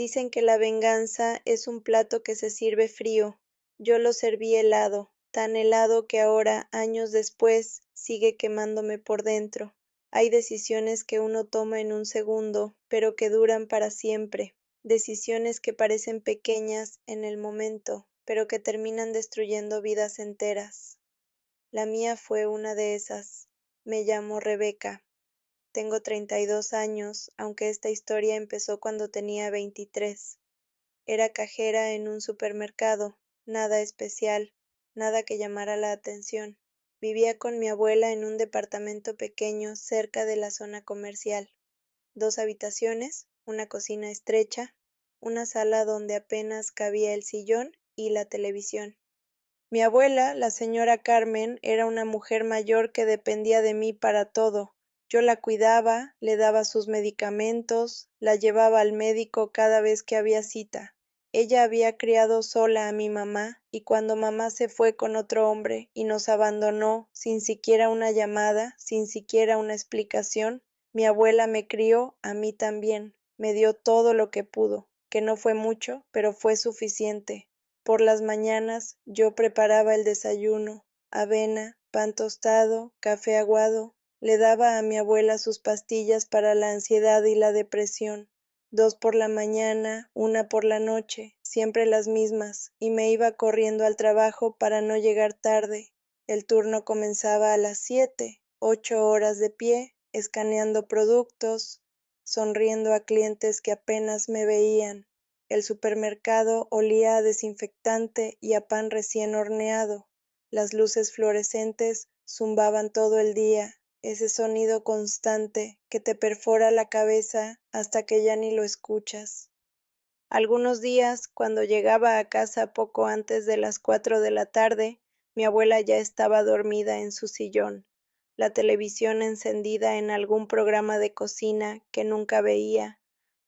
Dicen que la venganza es un plato que se sirve frío. Yo lo serví helado, tan helado que ahora, años después, sigue quemándome por dentro. Hay decisiones que uno toma en un segundo, pero que duran para siempre. Decisiones que parecen pequeñas en el momento, pero que terminan destruyendo vidas enteras. La mía fue una de esas. Me llamo Rebeca. Tengo 32 años, aunque esta historia empezó cuando tenía 23. Era cajera en un supermercado, nada especial, nada que llamara la atención. Vivía con mi abuela en un departamento pequeño cerca de la zona comercial. 2 habitaciones, una cocina estrecha, una sala donde apenas cabía el sillón y la televisión. Mi abuela, la señora Carmen, era una mujer mayor que dependía de mí para todo. Yo la cuidaba, le daba sus medicamentos, la llevaba al médico cada vez que había cita. Ella había criado sola a mi mamá, y cuando mamá se fue con otro hombre y nos abandonó sin siquiera una llamada, sin siquiera una explicación, mi abuela me crió a mí también, me dio todo lo que pudo, que no fue mucho, pero fue suficiente. Por las mañanas yo preparaba el desayuno: avena, pan tostado, café aguado. Le daba a mi abuela sus pastillas para la ansiedad y la depresión, 2 por la mañana, una por la noche, siempre las mismas, y me iba corriendo al trabajo para no llegar tarde. El turno comenzaba a las 7, 8 horas de pie, escaneando productos, sonriendo a clientes que apenas me veían. El supermercado olía a desinfectante y a pan recién horneado. Las luces fluorescentes zumbaban todo el día, ese sonido constante que te perfora la cabeza hasta que ya ni lo escuchas. Algunos días, cuando llegaba a casa poco antes de las 4 de la tarde, mi abuela ya estaba dormida en su sillón, la televisión encendida en algún programa de cocina que nunca veía.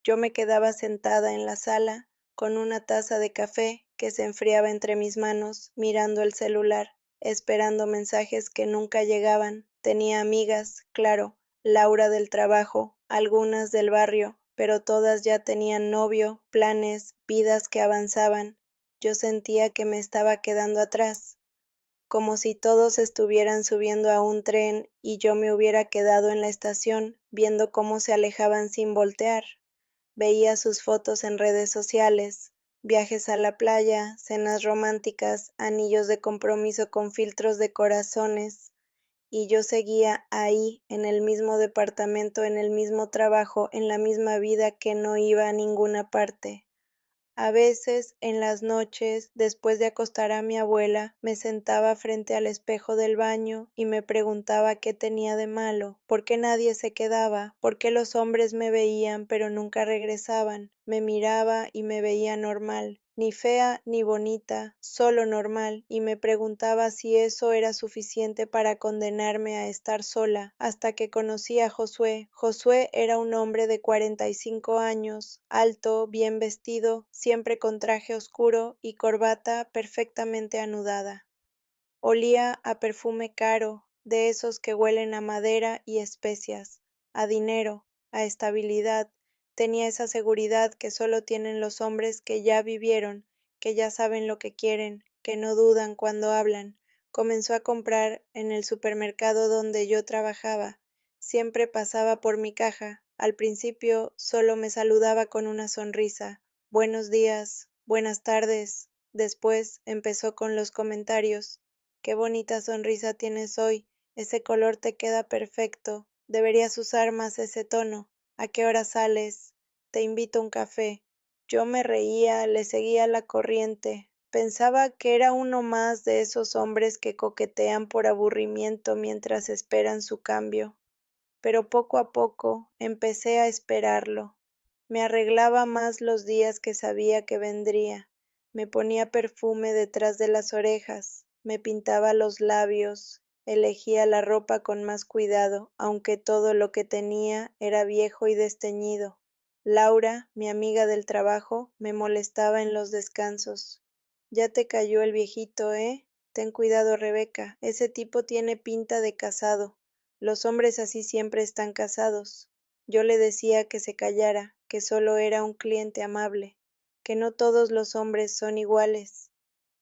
Yo me quedaba sentada en la sala, con una taza de café que se enfriaba entre mis manos, mirando el celular, esperando mensajes que nunca llegaban. Tenía amigas, claro, Laura del trabajo, algunas del barrio, pero todas ya tenían novio, planes, vidas que avanzaban. Yo sentía que me estaba quedando atrás, como si todos estuvieran subiendo a un tren y yo me hubiera quedado en la estación viendo cómo se alejaban sin voltear. Veía sus fotos en redes sociales, viajes a la playa, cenas románticas, anillos de compromiso con filtros de corazones, y yo seguía ahí, en el mismo departamento, en el mismo trabajo, en la misma vida que no iba a ninguna parte. A veces, en las noches, después de acostar a mi abuela, me sentaba frente al espejo del baño y me preguntaba qué tenía de malo, por qué nadie se quedaba, por qué los hombres me veían pero nunca regresaban. Me miraba y me veía normal, ni fea ni bonita, solo normal, y me preguntaba si eso era suficiente para condenarme a estar sola, hasta que conocí a Josué. Josué era un hombre de 45 años, alto, bien vestido, siempre con traje oscuro y corbata perfectamente anudada. Olía a perfume caro, de esos que huelen a madera y especias, a dinero, a estabilidad. Tenía esa seguridad que solo tienen los hombres que ya vivieron, que ya saben lo que quieren, que no dudan cuando hablan. Comenzó a comprar en el supermercado donde yo trabajaba. Siempre pasaba por mi caja. Al principio solo me saludaba con una sonrisa. Buenos días, buenas tardes. Después empezó con los comentarios. Qué bonita sonrisa tienes hoy, ese color te queda perfecto, deberías usar más ese tono. ¿A qué hora sales? Te invito a un café. Yo me reía, le seguía la corriente. Pensaba que era uno más de esos hombres que coquetean por aburrimiento mientras esperan su cambio. Pero poco a poco empecé a esperarlo. Me arreglaba más los días que sabía que vendría. Me ponía perfume detrás de las orejas, me pintaba los labios, elegía la ropa con más cuidado, aunque todo lo que tenía era viejo y desteñido. Laura, mi amiga del trabajo, me molestaba en los descansos. Ya te cayó el viejito, ¿eh? Ten cuidado, Rebeca, ese tipo tiene pinta de casado. Los hombres así siempre están casados. Yo le decía que se callara, que solo era un cliente amable, que no todos los hombres son iguales.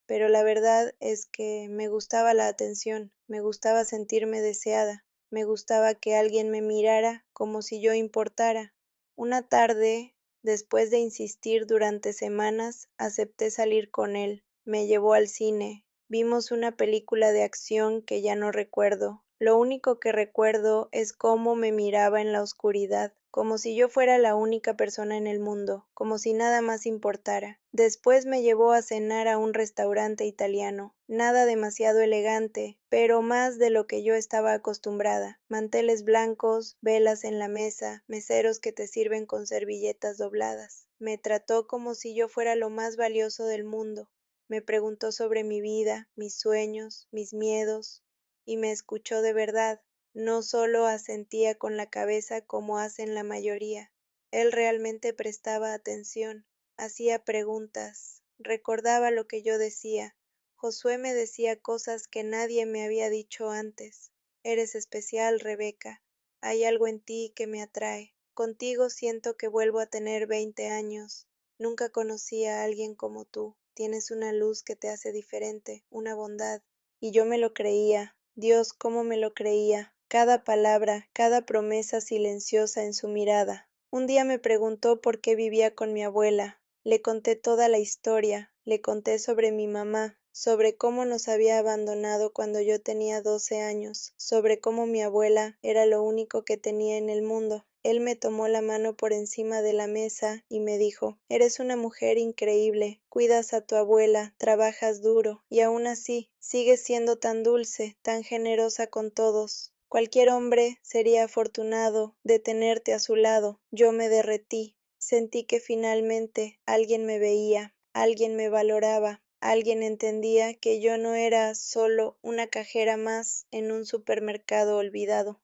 Pero la verdad es que me gustaba la atención, me gustaba sentirme deseada, me gustaba que alguien me mirara como si yo importara. Una tarde, después de insistir durante semanas, acepté salir con él. Me llevó al cine. Vimos una película de acción que ya no recuerdo. Lo único que recuerdo es cómo me miraba en la oscuridad, como si yo fuera la única persona en el mundo, como si nada más importara. Después me llevó a cenar a un restaurante italiano, nada demasiado elegante, pero más de lo que yo estaba acostumbrada. Manteles blancos, velas en la mesa, meseros que te sirven con servilletas dobladas. Me trató como si yo fuera lo más valioso del mundo. Me preguntó sobre mi vida, mis sueños, mis miedos, y me escuchó de verdad. No solo asentía con la cabeza como hacen la mayoría. Él realmente prestaba atención, hacía preguntas, recordaba lo que yo decía. Josué me decía cosas que nadie me había dicho antes. Eres especial, Rebeca. Hay algo en ti que me atrae. Contigo siento que vuelvo a tener 20 años. Nunca conocí a alguien como tú. Tienes una luz que te hace diferente, una bondad. Y yo me lo creía. Dios, cómo me lo creía. Cada palabra, cada promesa silenciosa en su mirada. Un día me preguntó por qué vivía con mi abuela. Le conté toda la historia, le conté sobre mi mamá, sobre cómo nos había abandonado cuando yo tenía 12 años, sobre cómo mi abuela era lo único que tenía en el mundo. Él me tomó la mano por encima de la mesa y me dijo, eres una mujer increíble, cuidas a tu abuela, trabajas duro, y aún así, sigues siendo tan dulce, tan generosa con todos. Cualquier hombre sería afortunado de tenerte a su lado. Yo me derretí. Sentí que finalmente alguien me veía, alguien me valoraba, alguien entendía que yo no era solo una cajera más en un supermercado olvidado.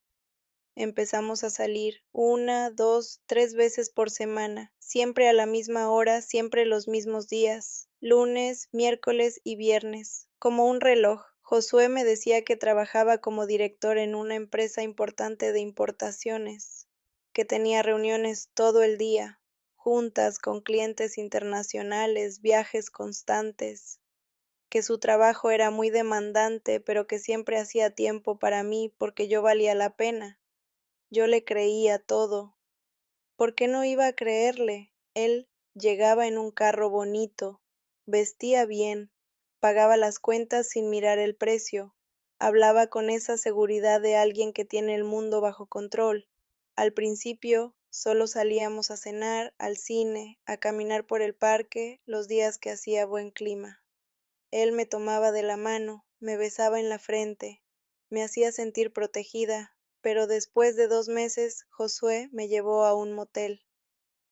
Empezamos a salir 1, 2, 3 veces por semana, siempre a la misma hora, siempre los mismos días, lunes, miércoles y viernes, como un reloj. Josué me decía que trabajaba como director en una empresa importante de importaciones, que tenía reuniones todo el día, juntas con clientes internacionales, viajes constantes, que su trabajo era muy demandante, pero que siempre hacía tiempo para mí porque yo valía la pena. Yo le creía todo. ¿Por qué no iba a creerle? Él llegaba en un carro bonito, vestía bien, pagaba las cuentas sin mirar el precio, hablaba con esa seguridad de alguien que tiene el mundo bajo control. Al principio, solo salíamos a cenar, al cine, a caminar por el parque los días que hacía buen clima. Él me tomaba de la mano, me besaba en la frente, me hacía sentir protegida, pero después de 2 meses Josué me llevó a un motel.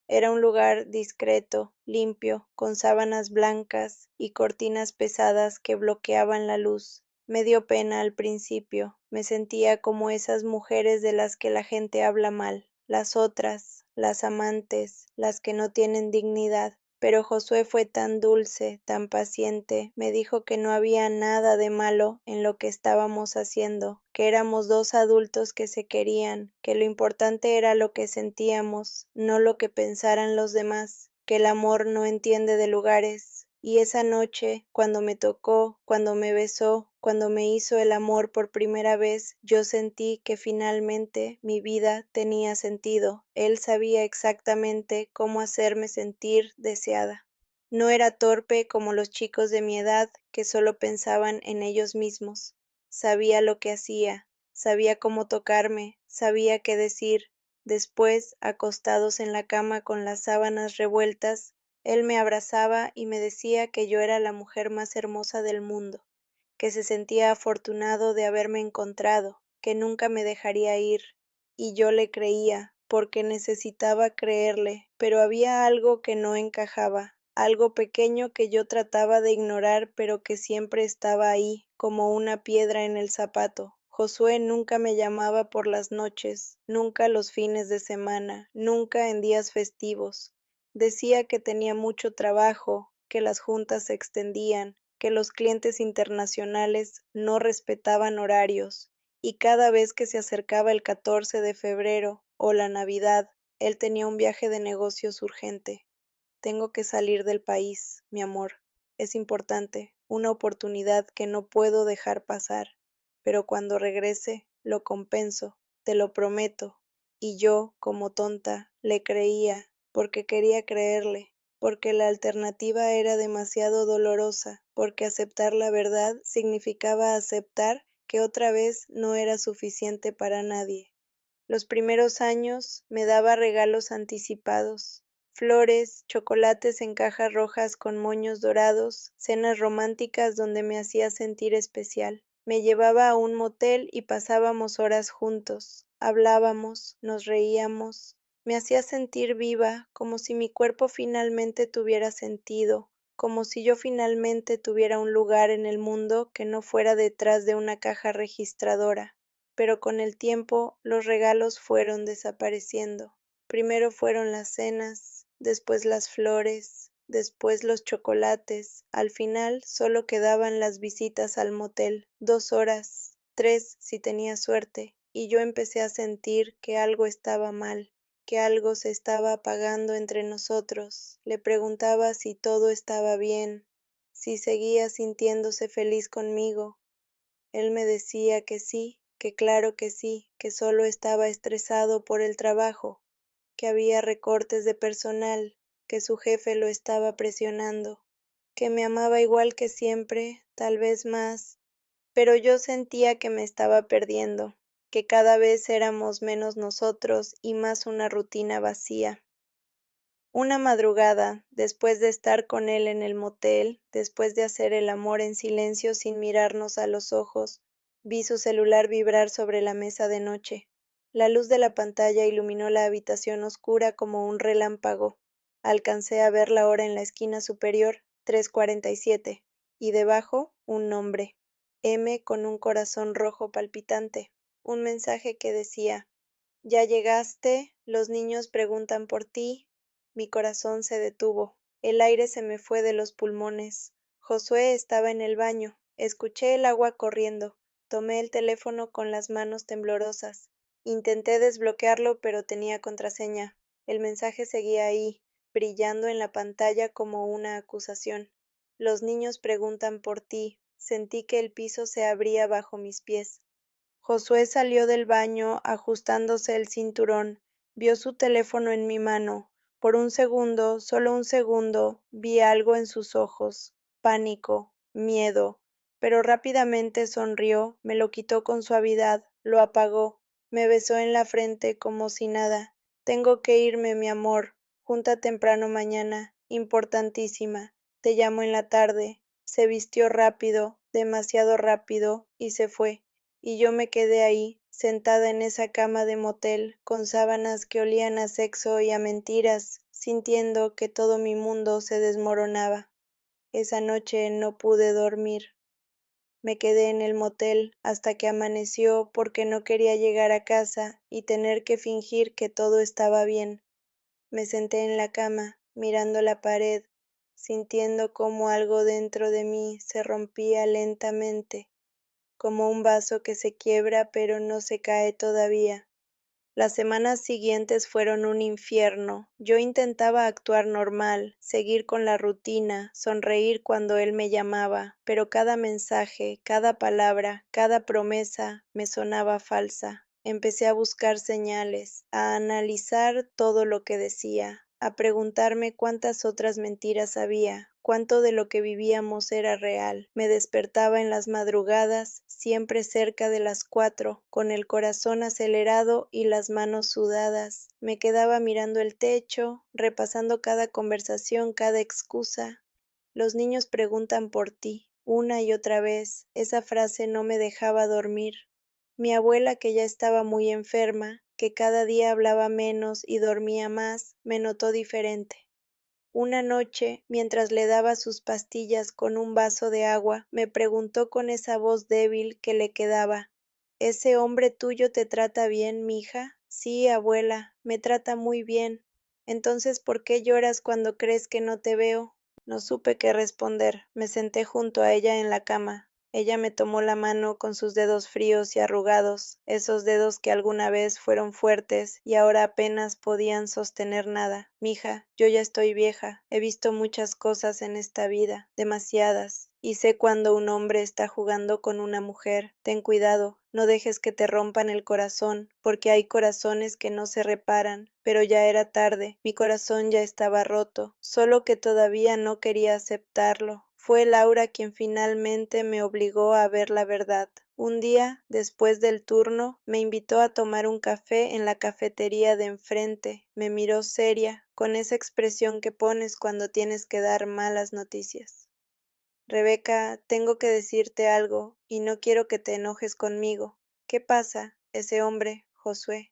Era un lugar discreto, limpio, con sábanas blancas y cortinas pesadas que bloqueaban la luz. Me dio pena al principio, me sentía como esas mujeres de las que la gente habla mal, las otras, las amantes, las que no tienen dignidad. Pero Josué fue tan dulce, tan paciente, me dijo que no había nada de malo en lo que estábamos haciendo, que éramos 2 adultos que se querían, que lo importante era lo que sentíamos, no lo que pensaran los demás, que el amor no entiende de lugares. Y esa noche, cuando me tocó, cuando me besó, cuando me hizo el amor por primera vez, yo sentí que finalmente mi vida tenía sentido. Él sabía exactamente cómo hacerme sentir deseada. No era torpe como los chicos de mi edad que solo pensaban en ellos mismos. Sabía lo que hacía, sabía cómo tocarme, sabía qué decir. Después, acostados en la cama con las sábanas revueltas, él me abrazaba y me decía que yo era la mujer más hermosa del mundo, que se sentía afortunado de haberme encontrado, que nunca me dejaría ir. Y yo le creía, porque necesitaba creerle, pero había algo que no encajaba, algo pequeño que yo trataba de ignorar, pero que siempre estaba ahí, como una piedra en el zapato. Josué nunca me llamaba por las noches, nunca los fines de semana, nunca en días festivos. Decía que tenía mucho trabajo, que las juntas se extendían, que los clientes internacionales no respetaban horarios, y cada vez que se acercaba el 14 de febrero o la Navidad, Él tenía un viaje de negocios urgente. Tengo que salir del país, mi amor. Es importante, una oportunidad que no puedo dejar pasar. Pero cuando regrese, lo compenso, te lo prometo. Y yo, como tonta, le creía, porque quería creerle, porque la alternativa era demasiado dolorosa, porque aceptar la verdad significaba aceptar que otra vez no era suficiente para nadie. Los primeros años me daba regalos anticipados, flores, chocolates en cajas rojas con moños dorados, cenas románticas donde me hacía sentir especial. Me llevaba a un motel y pasábamos horas juntos. Hablábamos, nos reíamos. Me hacía sentir viva, como si mi cuerpo finalmente tuviera sentido, como si yo finalmente tuviera un lugar en el mundo que no fuera detrás de una caja registradora. Pero con el tiempo los regalos fueron desapareciendo. Primero fueron las cenas, después las flores, después los chocolates. Al final solo quedaban las visitas al motel, 2 horas, 3 si tenía suerte, y yo empecé a sentir que algo estaba mal, que algo se estaba apagando entre nosotros. Le preguntaba si todo estaba bien, si seguía sintiéndose feliz conmigo. Él me decía que sí, que claro que sí, que solo estaba estresado por el trabajo, que había recortes de personal, que su jefe lo estaba presionando, que me amaba igual que siempre, tal vez más, pero yo sentía que me estaba perdiendo, que cada vez éramos menos nosotros y más una rutina vacía. Una madrugada, después de estar con él en el motel, después de hacer el amor en silencio sin mirarnos a los ojos, vi su celular vibrar sobre la mesa de noche. La luz de la pantalla iluminó la habitación oscura como un relámpago. Alcancé a ver la hora en la esquina superior, 3:47, y debajo un nombre, M con un corazón rojo palpitante. Un mensaje que decía: ya llegaste, los niños preguntan por ti. Mi corazón se detuvo, el aire se me fue de los pulmones. Josué estaba en el baño, escuché el agua corriendo, tomé el teléfono con las manos temblorosas. Intenté desbloquearlo, pero tenía contraseña. El mensaje seguía ahí, brillando en la pantalla como una acusación. Los niños preguntan por ti. Sentí que el piso se abría bajo mis pies. Josué salió del baño ajustándose el cinturón. Vio su teléfono en mi mano. Por un segundo, solo un segundo, vi algo en sus ojos, pánico, miedo, pero rápidamente sonrió, me lo quitó con suavidad, lo apagó, me besó en la frente como si nada. Tengo que irme, mi amor. Junta temprano mañana, importantísima. Te llamo en la tarde. Se vistió rápido, demasiado rápido, y se fue. Y yo me quedé ahí, sentada en esa cama de motel, con sábanas que olían a sexo y a mentiras, sintiendo que todo mi mundo se desmoronaba. Esa noche no pude dormir. Me quedé en el motel hasta que amaneció porque no quería llegar a casa y tener que fingir que todo estaba bien. Me senté en la cama, mirando la pared, sintiendo cómo algo dentro de mí se rompía lentamente, como un vaso que se quiebra pero no se cae todavía. Las semanas siguientes fueron un infierno. Yo intentaba actuar normal, seguir con la rutina, sonreír cuando él me llamaba, pero cada mensaje, cada palabra, cada promesa me sonaba falsa. Empecé a buscar señales, a analizar todo lo que decía, a preguntarme cuántas otras mentiras había, cuánto de lo que vivíamos era real. Me despertaba en las madrugadas, siempre cerca de las 4, con el corazón acelerado y las manos sudadas. Me quedaba mirando el techo, repasando cada conversación, cada excusa. Los niños preguntan por ti, una y otra vez. Esa frase no me dejaba dormir. Mi abuela, que ya estaba muy enferma, que cada día hablaba menos y dormía más, me notó diferente. Una noche, mientras le daba sus pastillas con un vaso de agua, me preguntó con esa voz débil que le quedaba: ¿ese hombre tuyo te trata bien, mija? Sí, abuela, me trata muy bien. Entonces, ¿por qué lloras cuando crees que no te veo? No supe qué responder. Me senté junto a ella en la cama. Ella me tomó la mano con sus dedos fríos y arrugados, esos dedos que alguna vez fueron fuertes y ahora apenas podían sostener nada. Mija, yo ya estoy vieja, he visto muchas cosas en esta vida, demasiadas, y sé cuando un hombre está jugando con una mujer. Ten cuidado, no dejes que te rompan el corazón, porque hay corazones que no se reparan, pero ya era tarde, mi corazón ya estaba roto, solo que todavía no quería aceptarlo. Fue Laura quien finalmente me obligó a ver la verdad. Un día, después del turno, me invitó a tomar un café en la cafetería de enfrente. Me miró seria, con esa expresión que pones cuando tienes que dar malas noticias. Rebeca, tengo que decirte algo, y no quiero que te enojes conmigo. ¿Qué pasa? Ese hombre, Josué.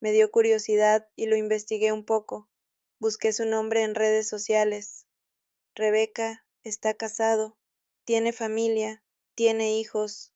Me dio curiosidad y lo investigué un poco. Busqué su nombre en redes sociales. Rebeca está casado, tiene familia, tiene hijos.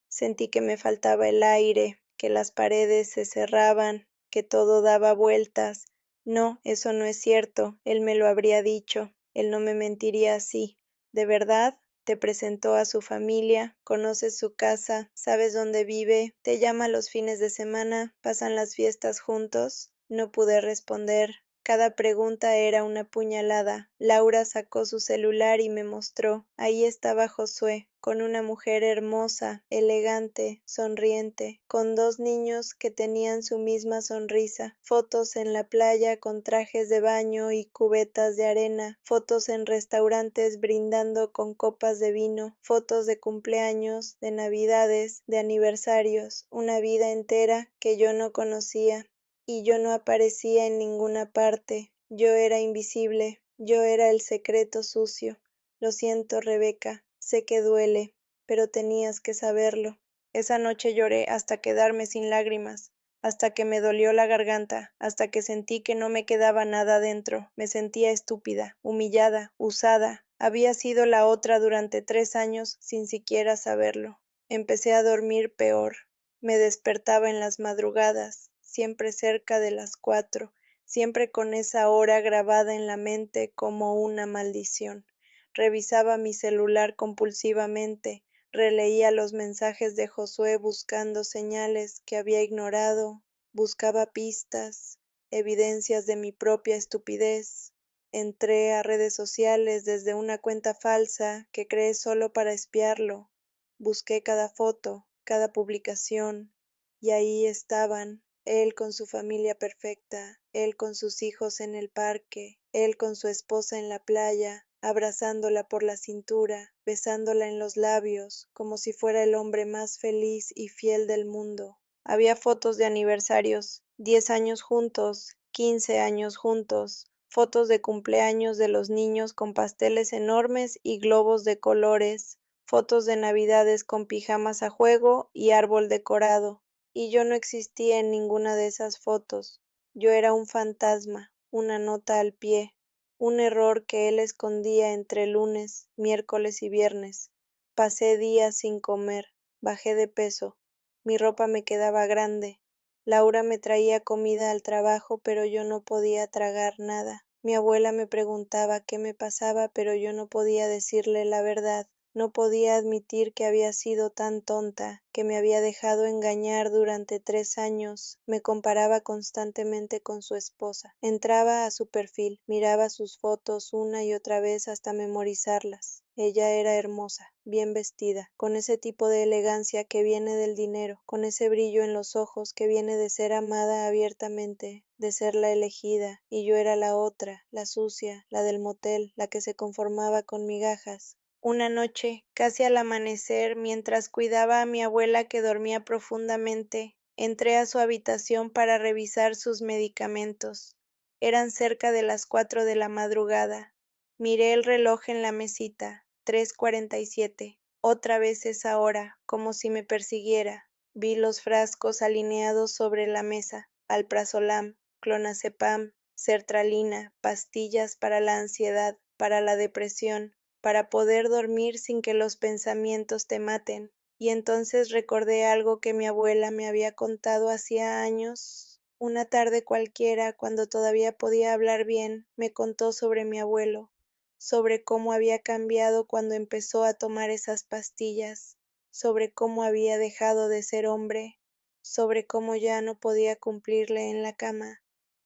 Sentí que me faltaba el aire, que las paredes se cerraban, que todo daba vueltas. No, eso no es cierto, él me lo habría dicho, él no me mentiría así. ¿De verdad? Te presentó a su familia, conoces su casa, sabes dónde vive, te llama los fines de semana, pasan las fiestas juntos. No pude responder. Cada pregunta era una puñalada. Laura sacó su celular y me mostró. Ahí estaba Josué, con una mujer hermosa, elegante, sonriente, con dos niños que tenían su misma sonrisa, fotos en la playa con trajes de baño y cubetas de arena, fotos en restaurantes brindando con copas de vino, fotos de cumpleaños, de navidades, de aniversarios, una vida entera que yo no conocía. Y yo no aparecía en ninguna parte. Yo era invisible, yo era el secreto sucio. Lo siento, Rebeca, sé que duele, pero tenías que saberlo. Esa noche lloré hasta quedarme sin lágrimas, hasta que me dolió la garganta, hasta que sentí que no me quedaba nada dentro. Me sentía estúpida, humillada, usada. Había sido la otra durante 3 años sin siquiera saberlo. Empecé a dormir peor. Me despertaba en las madrugadas, siempre cerca de las 4, siempre con esa hora grabada en la mente como una maldición. Revisaba mi celular compulsivamente, releía los mensajes de Josué buscando señales que había ignorado, buscaba pistas, evidencias de mi propia estupidez. Entré a redes sociales desde una cuenta falsa que creé solo para espiarlo. Busqué cada foto, cada publicación, y ahí estaban, él con su familia perfecta, él con sus hijos en el parque, él con su esposa en la playa, abrazándola por la cintura, besándola en los labios, como si fuera el hombre más feliz y fiel del mundo. Había fotos de aniversarios, 10 años juntos, 15 años juntos, fotos de cumpleaños de los niños con pasteles enormes y globos de colores, fotos de navidades con pijamas a juego y árbol decorado. Y yo no existía en ninguna de esas fotos. Yo era un fantasma, una nota al pie, un error que él escondía entre lunes, miércoles y viernes. Pasé días sin comer, bajé de peso, mi ropa me quedaba grande. Laura me traía comida al trabajo, pero yo no podía tragar nada. Mi abuela me preguntaba qué me pasaba, pero yo no podía decirle la verdad. No podía admitir que había sido tan tonta, que me había dejado engañar durante 3 años. Me comparaba constantemente con su esposa. Entraba a su perfil, miraba sus fotos una y otra vez hasta memorizarlas. Ella era hermosa, bien vestida, con ese tipo de elegancia que viene del dinero, con ese brillo en los ojos que viene de ser amada abiertamente, de ser la elegida, y yo era la otra, la sucia, la del motel, la que se conformaba con migajas. Una noche, casi al amanecer, mientras cuidaba a mi abuela que dormía profundamente, entré a su habitación para revisar sus medicamentos. Eran cerca de las 4 de la madrugada. Miré el reloj en la mesita, 3:47. Otra vez esa hora, como si me persiguiera. Vi los frascos alineados sobre la mesa: alprazolam, clonazepam, sertralina, pastillas para la ansiedad, para la depresión, para poder dormir sin que los pensamientos te maten. Y entonces recordé algo que mi abuela me había contado hacía años. Una tarde cualquiera, cuando todavía podía hablar bien, me contó sobre mi abuelo, sobre cómo había cambiado cuando empezó a tomar esas pastillas. sobre cómo había dejado de ser hombre, sobre cómo ya no podía cumplirle en la cama,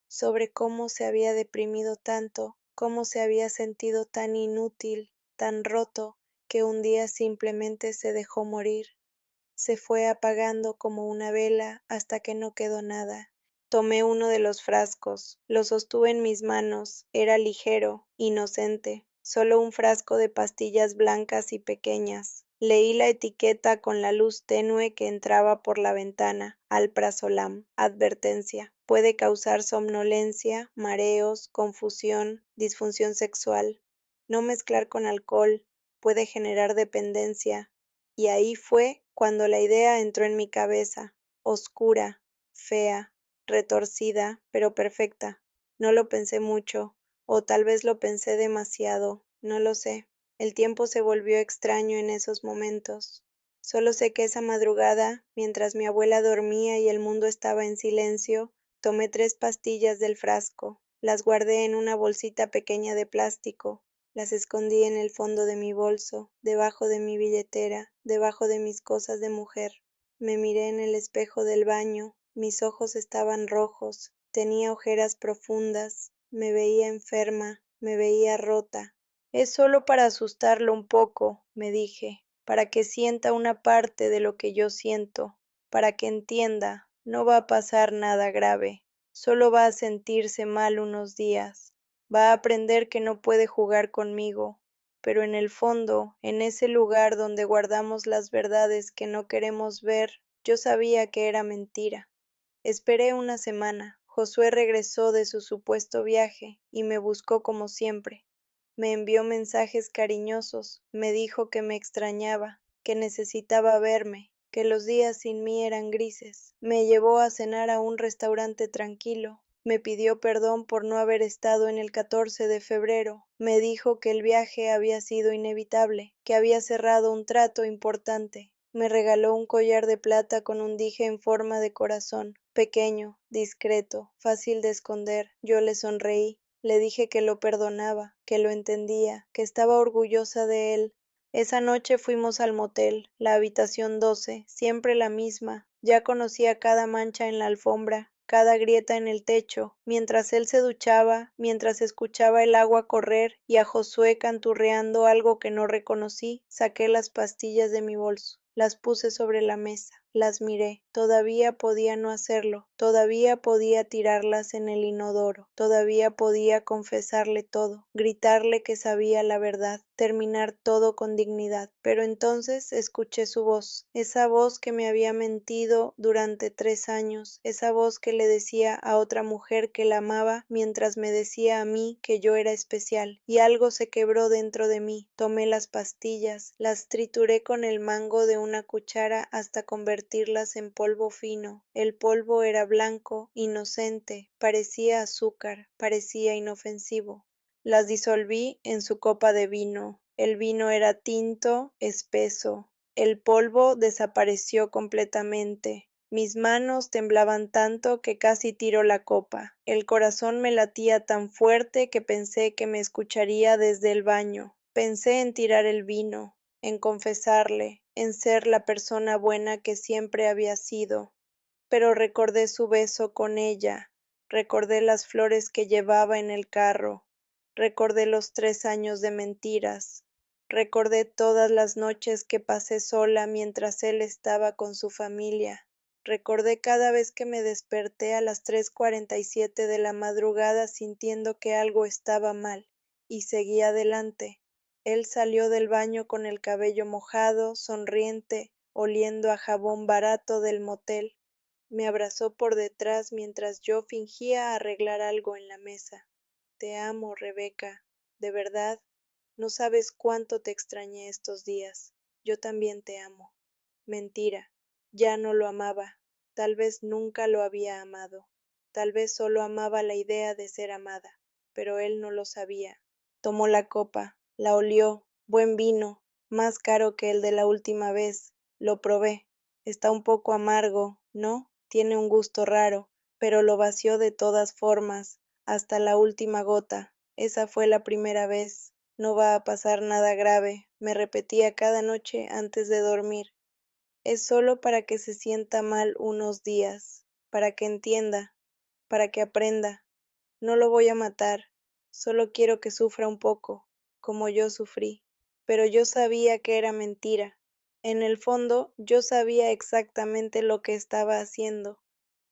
sobre cómo se había deprimido tanto, cómo se había sentido tan inútil, tan roto, que un día simplemente se dejó morir. Se fue apagando como una vela hasta que no quedó nada. Tomé uno de los frascos, lo sostuve en mis manos, era ligero, inocente, solo un frasco de pastillas blancas y pequeñas. Leí la etiqueta con la luz tenue que entraba por la ventana. Alprazolam. Advertencia. Puede causar somnolencia, mareos, confusión, disfunción sexual. No mezclar con alcohol. Puede generar dependencia. Y ahí fue cuando la idea entró en mi cabeza, oscura, fea, retorcida, pero perfecta. No lo pensé mucho, o tal vez lo pensé demasiado, no lo sé. El tiempo se volvió extraño en esos momentos. Solo sé que esa madrugada, mientras mi abuela dormía y el mundo estaba en silencio, tomé 3 pastillas del frasco, las guardé en una bolsita pequeña de plástico, las escondí en el fondo de mi bolso, debajo de mi billetera, debajo de mis cosas de mujer. Me miré en el espejo del baño, mis ojos estaban rojos, tenía ojeras profundas, me veía enferma, me veía rota. Es solo para asustarlo un poco, me dije, para que sienta una parte de lo que yo siento, para que entienda, no va a pasar nada grave, solo va a sentirse mal unos días. Va a aprender que no puede jugar conmigo, pero en el fondo, en ese lugar donde guardamos las verdades que no queremos ver, yo sabía que era mentira. Esperé una semana. Josué regresó de su supuesto viaje y me buscó como siempre. Me envió mensajes cariñosos, me dijo que me extrañaba, que necesitaba verme, que los días sin mí eran grises. Me llevó a cenar a un restaurante tranquilo. Me pidió perdón por no haber estado en el 14 de febrero. Me dijo que el viaje había sido inevitable, que había cerrado un trato importante. Me regaló un collar de plata con un dije en forma de corazón, pequeño, discreto, fácil de esconder. Yo le sonreí. Le dije que lo perdonaba, que lo entendía, que estaba orgullosa de él. Esa noche fuimos al motel, la habitación 12, siempre la misma. Ya conocía cada mancha en la alfombra, cada grieta en el techo, mientras él se duchaba, mientras escuchaba el agua correr y a Josué canturreando algo que no reconocí, saqué las pastillas de mi bolso. Las puse sobre la mesa, las miré, todavía podía no hacerlo, todavía podía tirarlas en el inodoro, todavía podía confesarle todo, gritarle que sabía la verdad, terminar todo con dignidad. Pero entonces escuché su voz, esa voz que me había mentido durante 3 años, esa voz que le decía a otra mujer que la amaba mientras me decía a mí que yo era especial, y algo se quebró dentro de mí. Tomé las pastillas, las trituré con el mango de una cuchara hasta convertirlas en polvo fino. El polvo era blanco, inocente, parecía azúcar, parecía inofensivo. Las disolví en su copa de vino. El vino era tinto, espeso. El polvo desapareció completamente. Mis manos temblaban tanto que casi tiró la copa. El corazón me latía tan fuerte que pensé que me escucharía desde el baño. Pensé en tirar el vino, en confesarle, en ser la persona buena que siempre había sido. Pero recordé su beso con ella, recordé las flores que llevaba en el carro, recordé los 3 años de mentiras, recordé todas las noches que pasé sola mientras él estaba con su familia. Recordé cada vez que me desperté a las 3:47 de la madrugada sintiendo que algo estaba mal, y seguí adelante. Él salió del baño con el cabello mojado, sonriente, oliendo a jabón barato del motel. Me abrazó por detrás mientras yo fingía arreglar algo en la mesa. Te amo, Rebeca. De verdad, no sabes cuánto te extrañé estos días. Yo también te amo. Mentira, ya no lo amaba. Tal vez nunca lo había amado. Tal vez solo amaba la idea de ser amada, pero él no lo sabía. Tomó la copa, la olió, buen vino, más caro que el de la última vez. Lo probé. Está un poco amargo, ¿no? Tiene un gusto raro, pero lo vació de todas formas, hasta la última gota. Esa fue la primera vez. No va a pasar nada grave, me repetía cada noche antes de dormir. Es solo para que se sienta mal unos días, para que entienda, para que aprenda. No lo voy a matar, solo quiero que sufra un poco, como yo sufrí. Pero yo sabía que era mentira. En el fondo, yo sabía exactamente lo que estaba haciendo.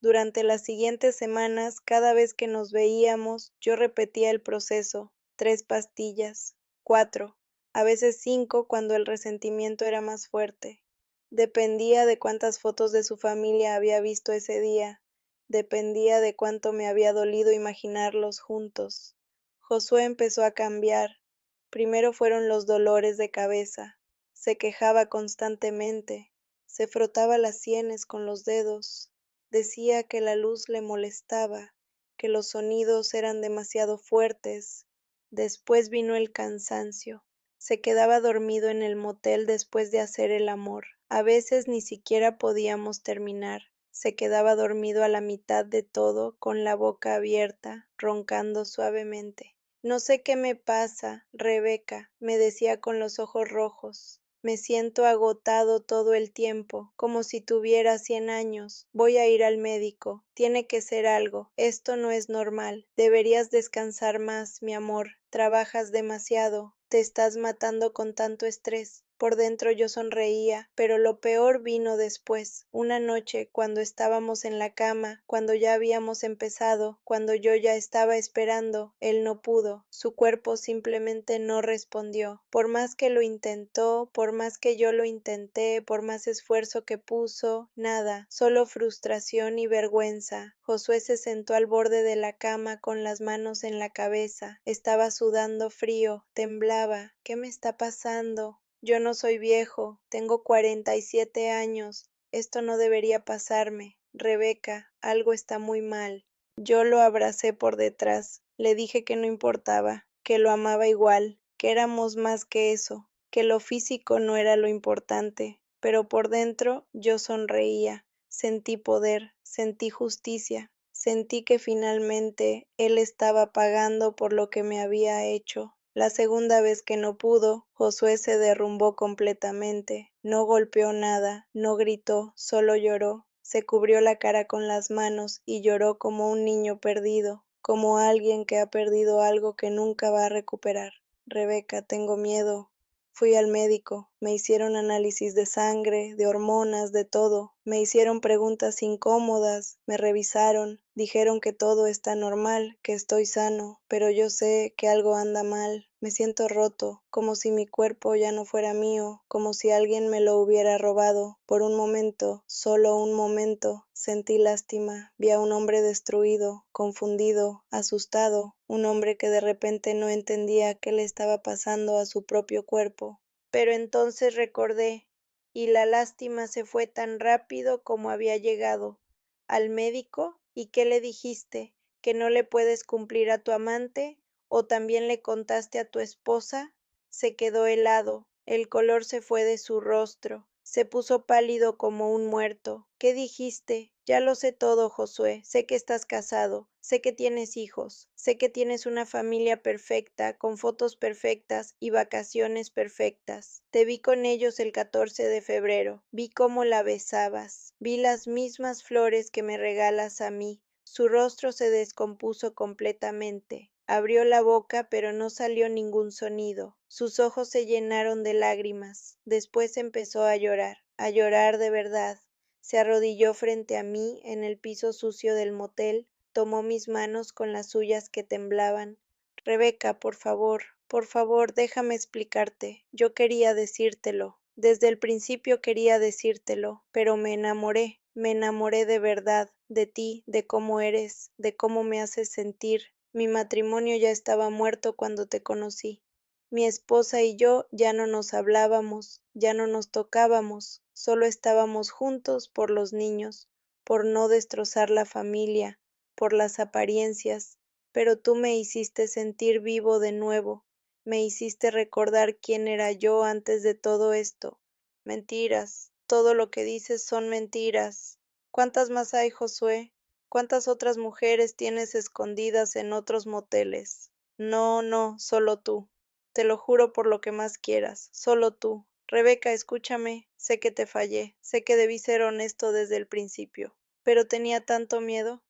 Durante las siguientes semanas, cada vez que nos veíamos, yo repetía el proceso: 3 pastillas, 4, a veces 5 cuando el resentimiento era más fuerte. Dependía de cuántas fotos de su familia había visto ese día. Dependía de cuánto me había dolido imaginarlos juntos. Josué empezó a cambiar. Primero fueron los dolores de cabeza. Se quejaba constantemente. Se frotaba las sienes con los dedos. Decía que la luz le molestaba, que los sonidos eran demasiado fuertes. Después vino el cansancio. Se quedaba dormido en el motel después de hacer el amor. A veces ni siquiera podíamos terminar. Se quedaba dormido a la mitad de todo, con la boca abierta, roncando suavemente. No sé qué me pasa, Rebeca, me decía con los ojos rojos. Me siento agotado todo el tiempo, como si tuviera 100 años. Voy a ir al médico. Tiene que ser algo. Esto no es normal. Deberías descansar más, mi amor. Trabajas demasiado. Te estás matando con tanto estrés. Por dentro yo sonreía, pero lo peor vino después. Una noche, cuando estábamos en la cama, cuando ya habíamos empezado, cuando yo ya estaba esperando, él no pudo. Su cuerpo simplemente no respondió. Por más que lo intentó, por más que yo lo intenté, por más esfuerzo que puso, nada, solo frustración y vergüenza. Josué se sentó al borde de la cama con las manos en la cabeza. Estaba sudando frío, temblaba. ¿Qué me está pasando? Yo no soy viejo, tengo 47 años. Esto no debería pasarme. Rebeca, algo está muy mal. Yo lo abracé por detrás. Le dije que no importaba, que lo amaba igual, que éramos más que eso, que lo físico no era lo importante. Pero por dentro yo sonreía. Sentí poder, sentí justicia, sentí que finalmente él estaba pagando por lo que me había hecho. La segunda vez que no pudo, Josué se derrumbó completamente. No golpeó nada, no gritó, solo lloró. Se cubrió la cara con las manos y lloró como un niño perdido, como alguien que ha perdido algo que nunca va a recuperar. Rebeca, tengo miedo. Fui al médico, me hicieron análisis de sangre, de hormonas, de todo. Me hicieron preguntas incómodas, me revisaron, dijeron que todo está normal, que estoy sano, pero yo sé que algo anda mal. Me siento roto, como si mi cuerpo ya no fuera mío, como si alguien me lo hubiera robado. Por un momento, solo un momento, sentí lástima. Vi a un hombre destruido, confundido, asustado, un hombre que de repente no entendía qué le estaba pasando a su propio cuerpo. Pero entonces recordé, y la lástima se fue tan rápido como había llegado. ¿Al médico? ¿Y qué le dijiste? ¿Que no le puedes cumplir a tu amante? ¿O también le contaste a tu esposa? Se quedó helado, el color se fue de su rostro, se puso pálido como un muerto. ¿Qué dijiste? Ya lo sé todo, Josué. Sé que estás casado, sé que tienes hijos, sé que tienes una familia perfecta, con fotos perfectas y vacaciones perfectas. Te vi con ellos el 14 de febrero, vi cómo la besabas, vi las mismas flores que me regalas a mí. Su rostro se descompuso completamente. Abrió la boca, pero no salió ningún sonido. Sus ojos se llenaron de lágrimas. Después empezó a llorar de verdad. Se arrodilló frente a mí en el piso sucio del motel, tomó mis manos con las suyas que temblaban. Rebeca, por favor, déjame explicarte. Yo quería decírtelo. Desde el principio quería decírtelo, pero me enamoré de verdad, de ti, de cómo eres, de cómo me haces sentir. Mi matrimonio ya estaba muerto cuando te conocí. Mi esposa y yo ya no nos hablábamos, ya no nos tocábamos, solo estábamos juntos por los niños, por no destrozar la familia, por las apariencias, pero tú me hiciste sentir vivo de nuevo, me hiciste recordar quién era yo antes de todo esto. Mentiras, todo lo que dices son mentiras. ¿Cuántas más hay, Josué? ¿Cuántas otras mujeres tienes escondidas en otros moteles? No, no, solo tú. Te lo juro por lo que más quieras, solo tú. Rebeca, escúchame, sé que te fallé, sé que debí ser honesto desde el principio, pero tenía tanto miedo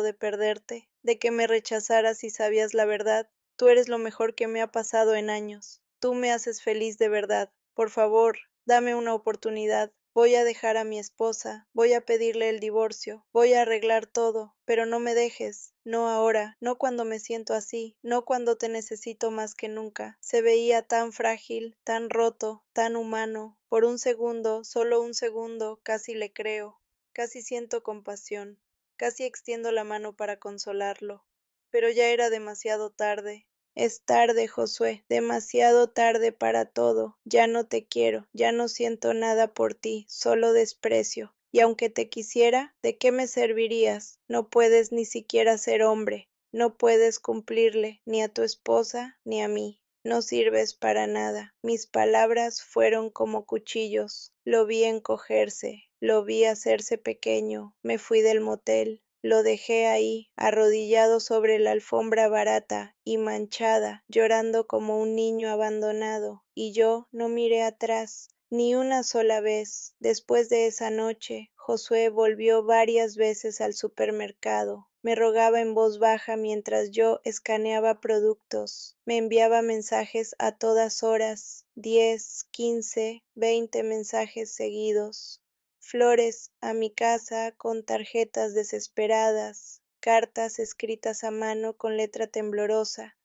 de perderte, de que me rechazaras si sabías la verdad. Tú eres lo mejor que me ha pasado en años. Tú me haces feliz de verdad. Por favor, dame una oportunidad. Voy a dejar a mi esposa, voy a pedirle el divorcio, voy a arreglar todo, pero no me dejes, no ahora, no cuando me siento así, no cuando te necesito más que nunca. Se veía tan frágil, tan roto, tan humano. Por un segundo, solo un segundo, casi le creo, casi siento compasión, casi extiendo la mano para consolarlo. Pero ya era demasiado tarde. Es tarde, Josué, demasiado tarde para todo. Ya no te quiero, ya no siento nada por ti, solo desprecio. Y aunque te quisiera, ¿de qué me servirías? No puedes ni siquiera ser hombre, no puedes cumplirle ni a tu esposa ni a mí. No sirves para nada. Mis palabras fueron como cuchillos. Lo vi encogerse, lo vi hacerse pequeño. Me fui del motel. Lo dejé ahí, arrodillado sobre la alfombra barata y manchada, llorando como un niño abandonado, y yo no miré atrás, ni una sola vez. Después de esa noche, Josué volvió varias veces al supermercado. Me rogaba en voz baja mientras yo escaneaba productos. Me enviaba mensajes a todas horas, 10, 15, 20 mensajes seguidos. Flores a mi casa con tarjetas desesperadas, cartas escritas a mano con letra temblorosa.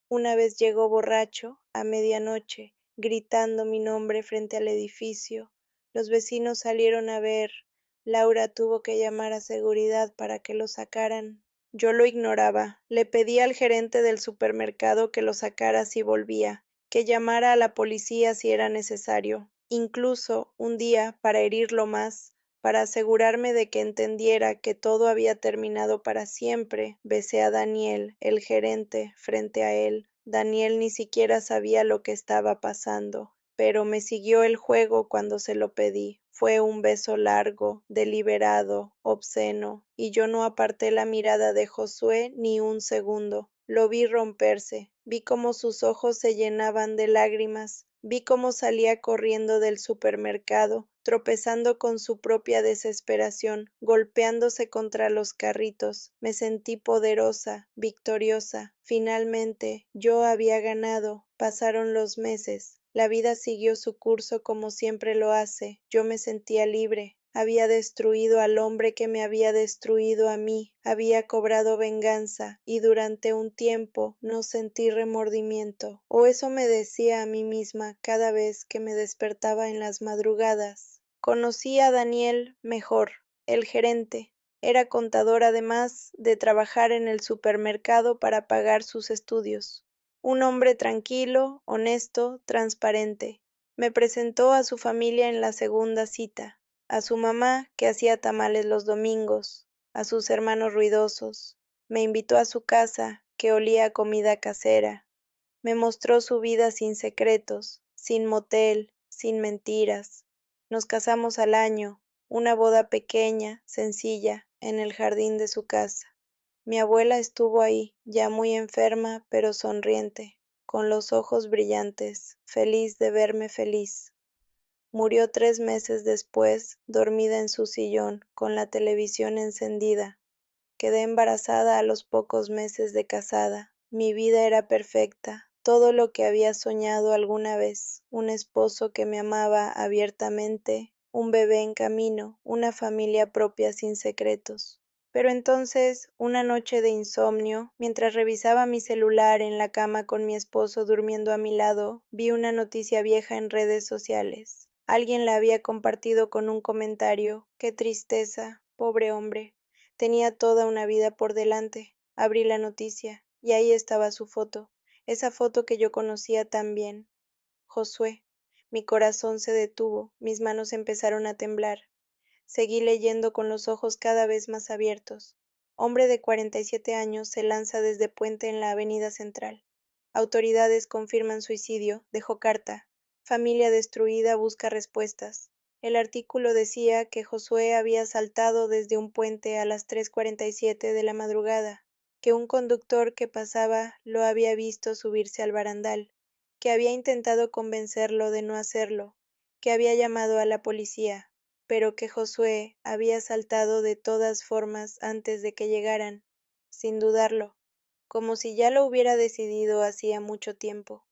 Una vez llegó borracho, a medianoche, gritando mi nombre frente al edificio. Los vecinos salieron a ver. Laura tuvo que llamar a seguridad para que lo sacaran. Yo lo ignoraba. Le pedí al gerente del supermercado que lo sacara si volvía, que llamara a la policía si era necesario. Incluso, un día, para herirlo más, para asegurarme de que entendiera que todo había terminado para siempre, besé a Daniel, el gerente, frente a él. Daniel ni siquiera sabía lo que estaba pasando, pero me siguió el juego cuando se lo pedí. Fue un beso largo, deliberado, obsceno, y yo no aparté la mirada de Josué ni un segundo. Lo vi romperse, vi cómo sus ojos se llenaban de lágrimas, vi cómo salía corriendo del supermercado, tropezando con su propia desesperación, golpeándose contra los carritos. Me sentí poderosa, victoriosa. Finalmente, yo había ganado. Pasaron los meses. La vida siguió su curso como siempre lo hace. Yo me sentía libre. Había destruido al hombre que me había destruido a mí, había cobrado venganza, y durante un tiempo no sentí remordimiento, o eso me decía a mí misma cada vez que me despertaba en las madrugadas. Conocí a Daniel mejor, el gerente. Era contador además de trabajar en el supermercado para pagar sus estudios. Un hombre tranquilo, honesto, transparente. Me presentó a su familia en la segunda cita, a su mamá, que hacía tamales los domingos, a sus hermanos ruidosos. Me invitó a su casa, que olía a comida casera. Me mostró su vida sin secretos, sin motel, sin mentiras. Nos casamos al año, una boda pequeña, sencilla, en el jardín de su casa. Mi abuela estuvo ahí, ya muy enferma, pero sonriente, con los ojos brillantes, feliz de verme feliz. Murió 3 meses después, dormida en su sillón, con la televisión encendida. Quedé embarazada a los pocos meses de casada. Mi vida era perfecta, todo lo que había soñado alguna vez, un esposo que me amaba abiertamente, un bebé en camino, una familia propia sin secretos. Pero entonces, una noche de insomnio, mientras revisaba mi celular en la cama con mi esposo durmiendo a mi lado, vi una noticia vieja en redes sociales. Alguien la había compartido con un comentario. Qué tristeza, pobre hombre. Tenía toda una vida por delante. Abrí la noticia, y ahí estaba su foto, esa foto que yo conocía tan bien. Josué. Mi corazón se detuvo, mis manos empezaron a temblar. Seguí leyendo con los ojos cada vez más abiertos. Hombre de 47 años se lanza desde puente en la avenida Central. Autoridades confirman suicidio, dejó carta. Familia destruida busca respuestas. El artículo decía que Josué había saltado desde un puente a las 3:47 de la madrugada, que un conductor que pasaba lo había visto subirse al barandal, que había intentado convencerlo de no hacerlo, que había llamado a la policía, pero que Josué había saltado de todas formas antes de que llegaran, sin dudarlo, como si ya lo hubiera decidido hacía mucho tiempo.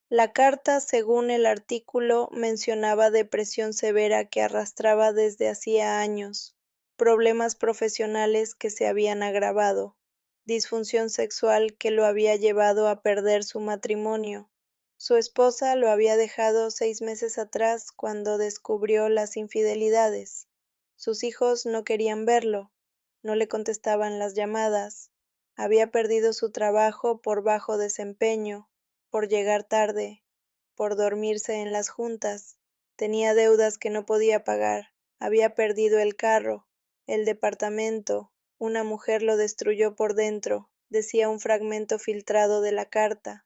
La carta, según el artículo, mencionaba depresión severa que arrastraba desde hacía años, problemas profesionales que se habían agravado, disfunción sexual que lo había llevado a perder su matrimonio. Su esposa lo había dejado 6 meses atrás cuando descubrió las infidelidades. Sus hijos no querían verlo, no le contestaban las llamadas. Había perdido su trabajo por bajo desempeño, por llegar tarde, por dormirse en las juntas. Tenía deudas que no podía pagar. Había perdido el carro, el departamento. Una mujer lo destruyó por dentro, decía un fragmento filtrado de la carta.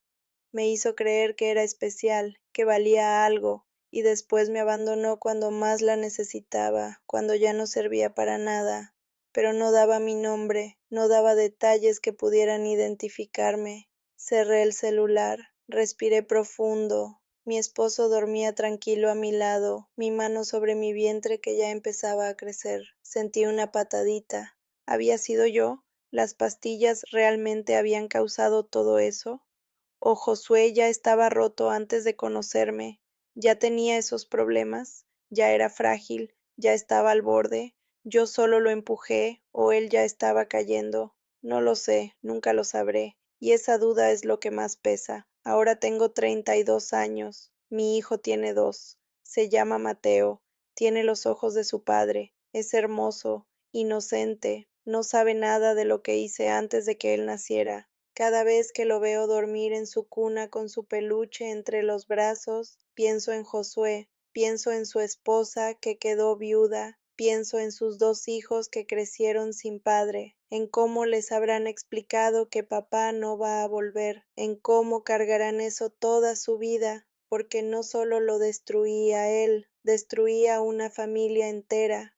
Me hizo creer que era especial, que valía algo, y después me abandonó cuando más la necesitaba, cuando ya no servía para nada. Pero no daba mi nombre, no daba detalles que pudieran identificarme. Cerré el celular, respiré profundo. Mi esposo dormía tranquilo a mi lado, mi mano sobre mi vientre que ya empezaba a crecer. Sentí una patadita. ¿Había sido yo? ¿Las pastillas realmente habían causado todo eso? ¿O Josué ya estaba roto antes de conocerme? ¿Ya tenía esos problemas? ¿Ya era frágil? ¿Ya estaba al borde? ¿Yo solo lo empujé o él ya estaba cayendo? No lo sé, nunca lo sabré. Y esa duda es lo que más pesa. Ahora tengo 32 años. Mi hijo tiene 2. Se llama Mateo. Tiene los ojos de su padre. Es hermoso, inocente. No sabe nada de lo que hice antes de que él naciera. Cada vez que lo veo dormir en su cuna con su peluche entre los brazos, pienso en Josué, pienso en su esposa que quedó viuda, pienso en sus 2 hijos que crecieron sin padre, en cómo les habrán explicado que papá no va a volver, en cómo cargarán eso toda su vida, porque no solo lo destruía él, destruía una familia entera.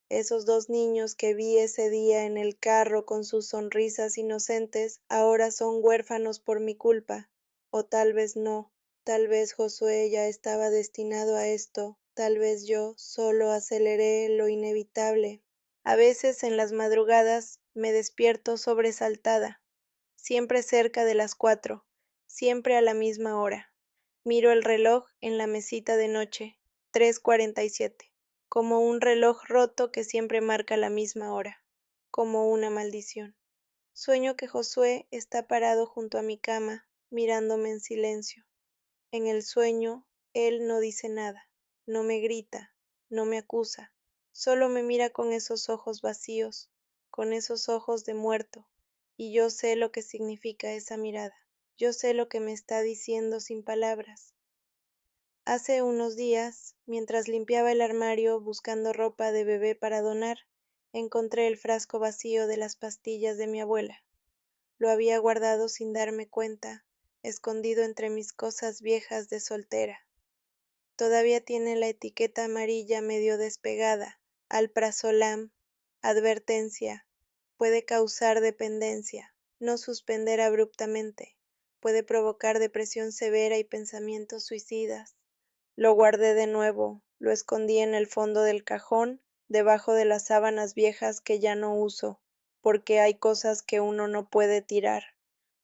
Esos 2 niños que vi ese día en el carro con sus sonrisas inocentes, ahora son huérfanos por mi culpa. O tal vez no, tal vez Josué ya estaba destinado a esto, tal vez yo solo aceleré lo inevitable. A veces en las madrugadas me despierto sobresaltada, siempre cerca de las 4, siempre a la misma hora. Miro el reloj en la mesita de noche, 3:47, como un reloj roto que siempre marca la misma hora, como una maldición. Sueño que Josué está parado junto a mi cama, mirándome en silencio. En el sueño, él no dice nada, no me grita, no me acusa, solo me mira con esos ojos vacíos, con esos ojos de muerto, y yo sé lo que significa esa mirada. Yo sé lo que me está diciendo sin palabras. Hace unos días, mientras limpiaba el armario buscando ropa de bebé para donar, encontré el frasco vacío de las pastillas de mi abuela. Lo había guardado sin darme cuenta, escondido entre mis cosas viejas de soltera. Todavía tiene la etiqueta amarilla medio despegada, alprazolam, advertencia, puede causar dependencia, no suspender abruptamente, puede provocar depresión severa y pensamientos suicidas. Lo guardé de nuevo, lo escondí en el fondo del cajón, debajo de las sábanas viejas que ya no uso, porque hay cosas que uno no puede tirar,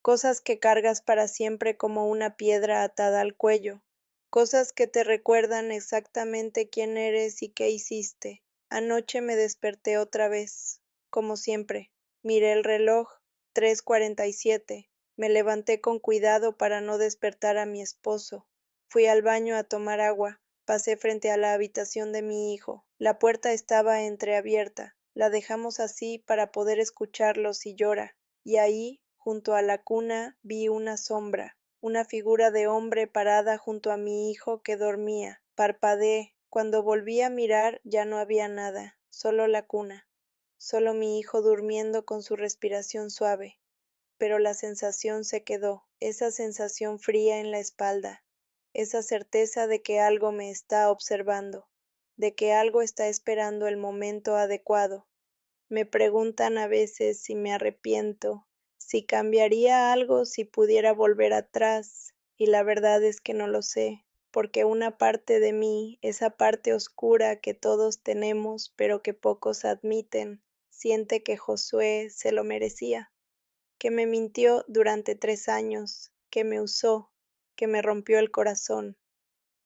cosas que cargas para siempre como una piedra atada al cuello, cosas que te recuerdan exactamente quién eres y qué hiciste. Anoche me desperté otra vez, como siempre. Miré el reloj, 3:47. Me levanté con cuidado para no despertar a mi esposo. Fui al baño a tomar agua. Pasé frente a la habitación de mi hijo. La puerta estaba entreabierta. La dejamos así para poder escucharlo si llora. Y ahí, junto a la cuna, vi una sombra, una figura de hombre parada junto a mi hijo que dormía. Parpadeé. Cuando volví a mirar ya no había nada, solo la cuna, solo mi hijo durmiendo con su respiración suave. Pero la sensación se quedó, esa sensación fría en la espalda, esa certeza de que algo me está observando, de que algo está esperando el momento adecuado. Me preguntan a veces si me arrepiento, si cambiaría algo si pudiera volver atrás. y la verdad es que no lo sé, porque una parte de mí, esa parte oscura que todos tenemos, pero que pocos admiten, siente que Josué se lo merecía, que me mintió durante 3 años, que me usó, que me rompió el corazón.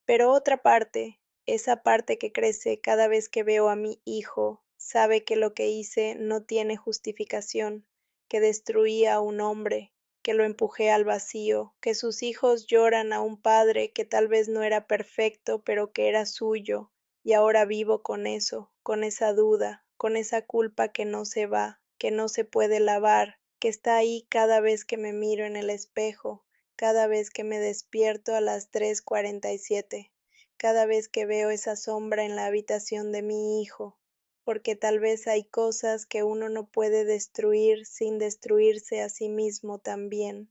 Pero otra parte, esa parte que crece cada vez que veo a mi hijo, sabe que lo que hice no tiene justificación, que destruí a un hombre, que lo empujé al vacío, que sus hijos lloran a un padre que tal vez no era perfecto, pero que era suyo, y ahora vivo con eso, con esa duda, con esa culpa que no se va, que no se puede lavar, que está ahí cada vez que me miro en el espejo, cada vez que me despierto a las 3:47, cada vez que veo esa sombra en la habitación de mi hijo, porque tal vez hay cosas que uno no puede destruir sin destruirse a sí mismo también.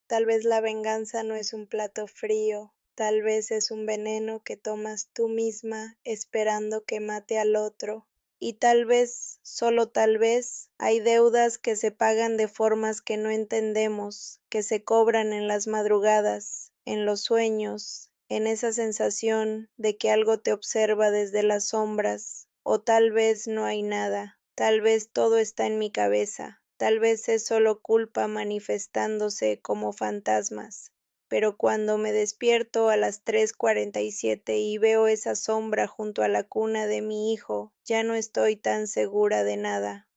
Tal vez la venganza no es un plato frío, tal vez es un veneno que tomas tú misma esperando que mate al otro. Y tal vez, solo tal vez, hay deudas que se pagan de formas que no entendemos, que se cobran en las madrugadas, en los sueños, en esa sensación de que algo te observa desde las sombras, o tal vez no hay nada, tal vez todo está en mi cabeza, tal vez es solo culpa manifestándose como fantasmas. Pero cuando me despierto a las 3:47 y veo esa sombra junto a la cuna de mi hijo, ya no estoy tan segura de nada.